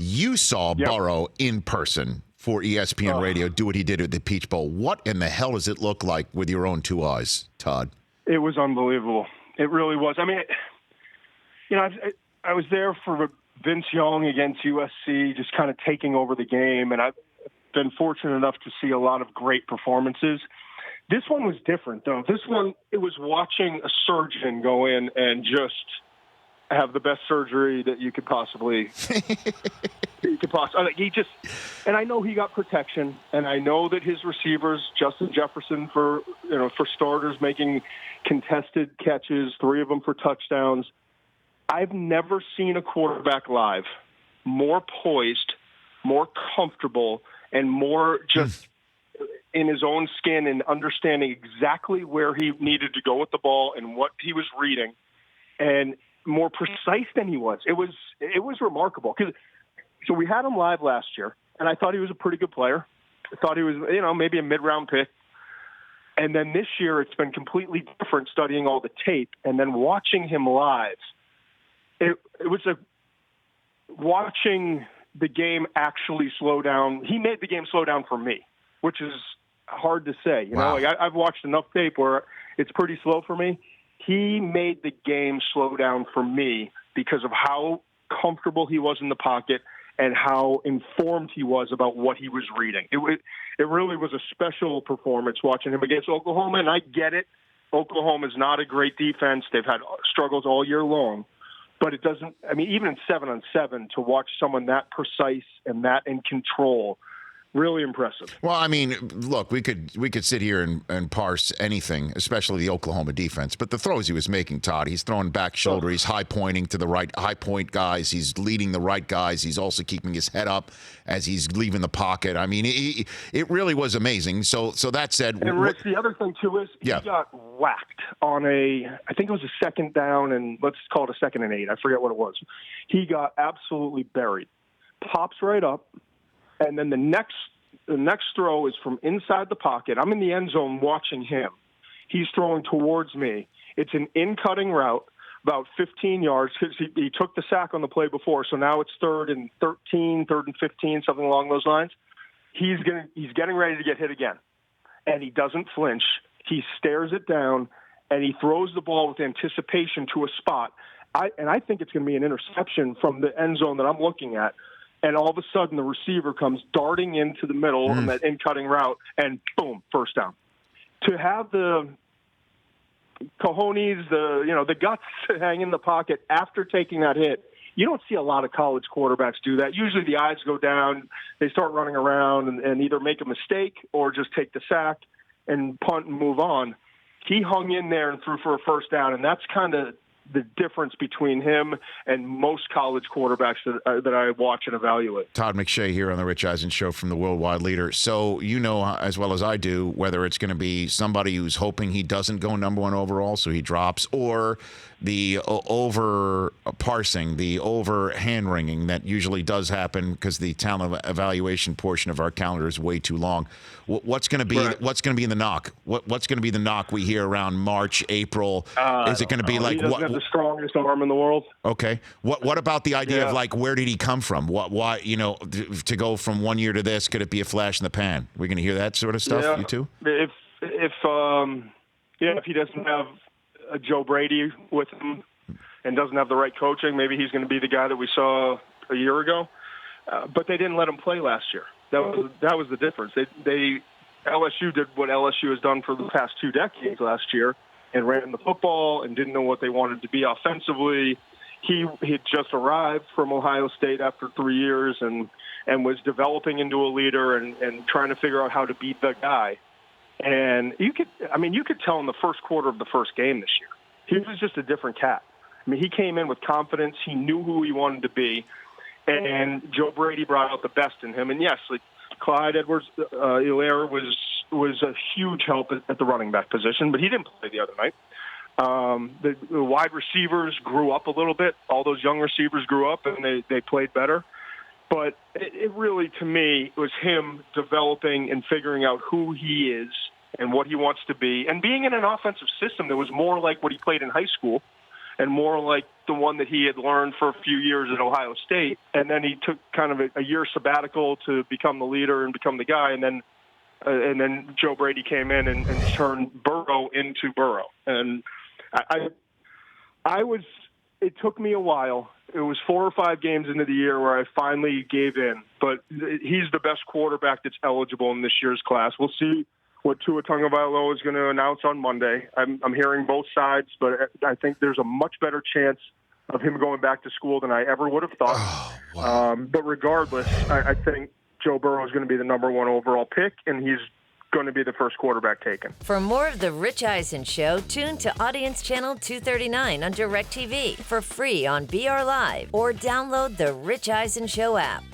You saw Burrow in person for ESPN Radio do what he did at the Peach Bowl. What in the hell does it look like with your own two eyes, Todd? It was unbelievable. It really was. I mean, I was there for Vince Young against USC, just kind of taking over the game, and I've been fortunate enough to see a lot of great performances. This one was different, though. This one, it was watching a surgeon go in and just have the best surgery that you could possibly. And I know he got protection, and I know that his receivers, Justin Jefferson for starters, making contested catches, 3 of them for touchdowns. I've never seen a quarterback live more poised, more comfortable, and more just in his own skin and understanding exactly where he needed to go with the ball and what he was reading, and more precise than he was. It was remarkable. So we had him live last year, and I thought he was a pretty good player. I thought he was, maybe a mid-round pick. And then this year it's been completely different studying all the tape and then watching him live. It was watching the game actually slow down. He made the game slow down for me, which is hard to say. Wow. I've watched enough tape where it's pretty slow for me. He made the game slow down for me because of how comfortable he was in the pocket and how informed he was about what he was reading. It really was a special performance watching him against Oklahoma, and I get it. Oklahoma is not a great defense. They've had struggles all year long. But it doesn't – even in 7-on-7, to watch someone that precise and that in control, really impressive. Well, look, we could sit here and parse anything, especially the Oklahoma defense. But the throws he was making, Todd, he's throwing back shoulder. He's high pointing to the right, high point guys. He's leading the right guys. He's also keeping his head up as he's leaving the pocket. It really was amazing. So that said, and Rich, the other thing too is he got whacked on I think it was a second down, and let's call it a 2nd and 8. I forget what it was. He got absolutely buried. Pops right up. And then the next throw is from inside the pocket. I'm in the end zone watching him. He's throwing towards me. It's an in-cutting route, about 15 yards. He took the sack on the play before, so now it's 3rd and 13, 3rd and 15, something along those lines. He's getting ready to get hit again, and he doesn't flinch. He stares it down, and he throws the ball with anticipation to a spot. I think it's going to be an interception from the end zone that I'm looking at. And all of a sudden, the receiver comes darting into the middle on that in-cutting route, and boom, first down. To have the cojones, the guts to hang in the pocket after taking that hit, you don't see a lot of college quarterbacks do that. Usually the eyes go down, they start running around and either make a mistake or just take the sack and punt and move on. He hung in there and threw for a first down, and that's kind of the difference between him and most college quarterbacks that I watch and evaluate. Todd McShay here on the Rich Eisen Show from the Worldwide Leader. So you know as well as I do whether it's going to be somebody who's hoping he doesn't go number 1 overall, so he drops, or the over parsing, the over hand wringing that usually does happen because the talent evaluation portion of our calendar is way too long. What's going to be what's going to be in the knock? What's going to be the knock we hear around March, April? Is it going to be like he doesn't have the strongest arm in the world? Okay. What about the idea of like where did he come from? Why to go from one year to this? Could it be a flash in the pan? We're going to hear that sort of stuff. You too? If he doesn't have a Joe Brady with him and doesn't have the right coaching, maybe he's going to be the guy that we saw a year ago. But they didn't let him play last year. That was the difference. LSU did what LSU has done for the past 2 decades last year and ran the football and didn't know what they wanted to be offensively. He had just arrived from Ohio State after 3 years and was developing into a leader and trying to figure out how to beat the guy. And you could tell in the first quarter of the first game this year, he was just a different cat. He came in with confidence. He knew who he wanted to be. And Joe Brady brought out the best in him. And yes, Clyde Edwards-Helaire was a huge help at the running back position, but he didn't play the other night. The wide receivers grew up a little bit. All those young receivers grew up, and they played better. But it really, to me, was him developing and figuring out who he is and what he wants to be, and being in an offensive system that was more like what he played in high school and more like the one that he had learned for a few years at Ohio State. And then he took kind of a year sabbatical to become the leader and become the guy. And then Joe Brady came in and turned Burrow into Burrow. And it took me a while. It was 4 or 5 games into the year where I finally gave in. But he's the best quarterback that's eligible in this year's class. We'll see what Tua Tagovailoa is going to announce on Monday. I'm hearing both sides, but I think there's a much better chance of him going back to school than I ever would have thought. Oh, wow. But regardless, I think Joe Burrow is going to be the number 1 overall pick, and he's going to be the first quarterback taken. For more of The Rich Eisen Show, tune to Audience Channel 239 on DirecTV for free on BR Live or download the Rich Eisen Show app.